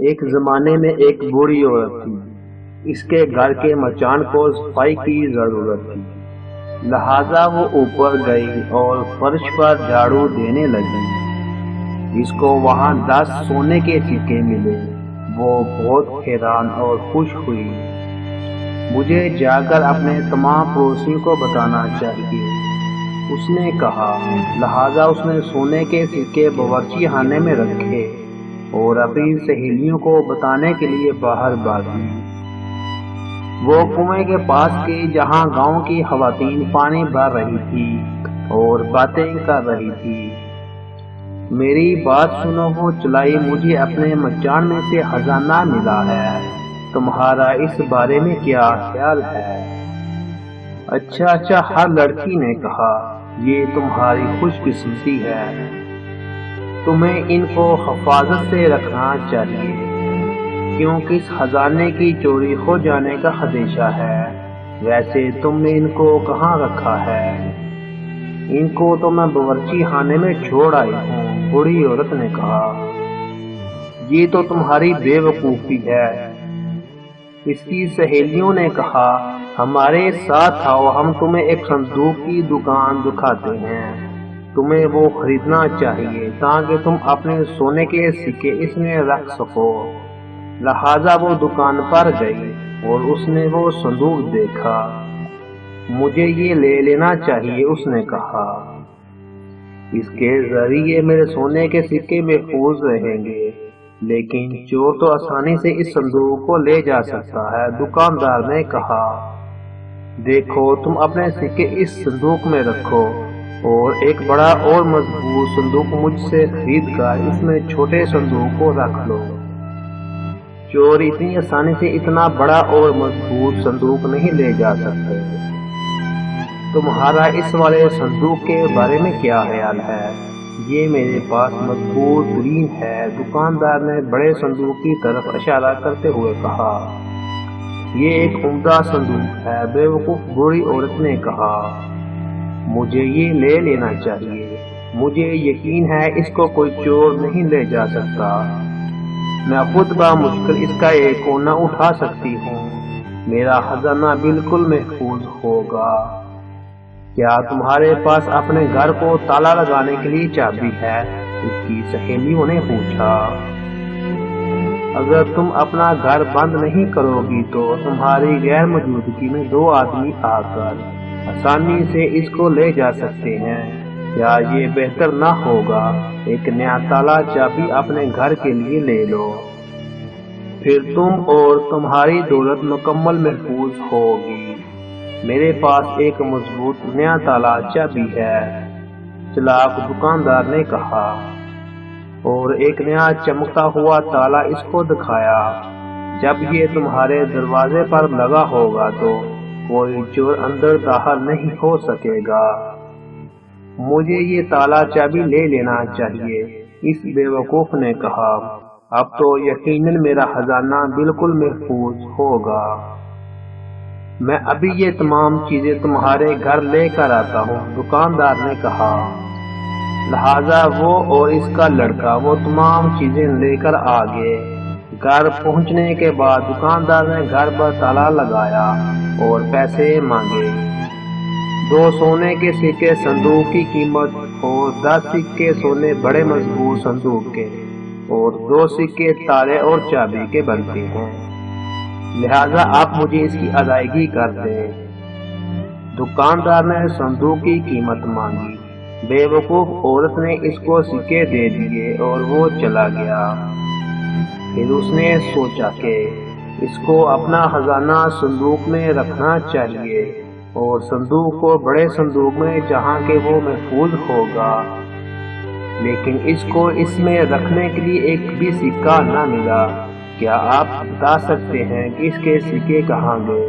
ایک زمانے میں ایک بوڑھی عورت تھی۔ اس کے گھر کے مچان کو صفائی کی ضرورت تھی، لہذا وہ اوپر گئی اور فرش پر جھاڑو دینے لگی۔ اس کو وہاں 10 سونے کے سکے ملے۔ وہ بہت حیران اور خوش ہوئی۔ مجھے جا کر اپنے تمام پڑوسیوں کو بتانا چاہیے، اس نے کہا۔ لہذا اس نے سونے کے سکے باورچی خانے میں رکھے اور اپنی سہیلیوں کو بتانے کے لیے باہر بھاگی۔ وہ کنویں کے پاس گئی جہاں گاؤں کی خواتین پانی بھر رہی تھی اور باتیں کر رہی تھی۔ میری بات سنو، وہ چلائی، مجھے اپنے مچان میں سے خزانہ ملا ہے، تمہارا اس بارے میں کیا خیال ہے؟ اچھا، ہر لڑکی نے کہا، یہ تمہاری خوش قسمتی ہے، تمہیں ان کو حفاظت سے رکھنا چاہیے، کیونکہ اس خزانے کی چوری ہو جانے کا خدشہ ہے۔ ویسے تم نے ان کو کہاں رکھا ہے؟ ان کو تو میں باورچی خانے میں چھوڑ آئی ہوں، بوڑھی عورت نے کہا۔ یہ تو تمہاری بے وقوفی ہے، اس کی سہیلیوں نے کہا۔ ہمارے ساتھ آؤ، ہم تمہیں ایک صندوق کی دکان دکھاتے ہیں، تمہیں وہ خریدنا چاہیے تاکہ تم اپنے سونے کے سکے اس میں رکھ سکو۔ لہذا وہ دکان پر گئی اور اس نے وہ صندوق دیکھا۔ مجھے یہ لے لینا چاہیے، اس نے کہا، اس کے ذریعے میرے سونے کے سکے محفوظ رہیں گے، لیکن چور تو آسانی سے اس صندوق کو لے جا سکتا ہے۔ دکاندار نے کہا، دیکھو، تم اپنے سکے اس صندوق میں رکھو اور ایک بڑا اور مضبوط صندوق مجھ سے خرید کر اس میں چھوٹے صندوق کو رکھ لو۔ چور اتنی آسانی سے اتنا بڑا اور مضبوط صندوق نہیں لے جا سکتے۔ تمہارا اس والے صندوق کے بارے میں کیا خیال ہے؟ یہ میرے پاس مضبوط ترین ہے، دکاندار نے بڑے صندوق کی طرف اشارہ کرتے ہوئے کہا۔ یہ ایک عمدہ صندوق ہے، بے وقوف بوڑھی عورت نے کہا۔ مجھے یہ لے لینا چاہیے، مجھے یقین ہے اس کو کوئی چور نہیں لے جا سکتا، میں خود بمشکل اس کا ایک کونا اٹھا سکتی ہوں، میرا خزانہ بالکل محفوظ ہوگا۔ کیا تمہارے پاس اپنے گھر کو تالا لگانے کے لیے چابی ہے؟ اس کی سہیلیوں نے پوچھا۔ اگر تم اپنا گھر بند نہیں کرو گی تو تمہاری غیر موجودگی میں 2 آدمی آ کر آسانی سے اس کو لے جا سکتے ہیں۔ کیا یہ بہتر نہ ہوگا ایک نیا تالا چابی اپنے گھر کے لیے لے لو؟ پھر تم اور تمہاری دولت مکمل محفوظ ہوگی۔ میرے پاس ایک مضبوط نیا تالا چابی ہے، چلاک دکاندار نے کہا، اور ایک نیا چمکتا ہوا تالا اس کو دکھایا۔ جب یہ تمہارے دروازے پر لگا ہوگا تو کوئی چور اندر داخل نہیں ہو سکے گا۔ مجھے یہ تالا چابی لے لینا چاہیے، اس بے وقوف نے کہا۔ اب تو یقیناً میرا خزانہ بالکل محفوظ ہوگا۔ میں ابھی یہ تمام چیزیں تمہارے گھر لے کر آتا ہوں، دکاندار نے کہا۔ لہذا وہ اور اس کا لڑکا وہ تمام چیزیں لے کر آگے۔ گھر پہنچنے کے بعد دکاندار نے گھر پر تالا لگایا اور پیسے مانگے۔ 2 سونے کے سکے صندوق کی قیمت اور 10 سکے سونے بڑے مضبوط صندوق کے اور 2 سکے تالے اور چابی کے بنتے ہیں، لہذا آپ مجھے اس کی ادائیگی کر دیں۔ دکاندار نے صندوق کی قیمت مانگی، بے وقوف عورت نے اس کو سکے دے دیے اور وہ چلا گیا۔ پھر اس نے سوچا کہ اس کو اپنا خزانہ صندوق میں رکھنا چاہیے اور صندوق کو بڑے صندوق میں جہاں کہ وہ محفوظ ہوگا، لیکن اس کو اس میں رکھنے کے لیے ایک بھی سکہ نہ ملا۔ کیا آپ بتا سکتے ہیں کہ اس کے سکے کہاں گئے؟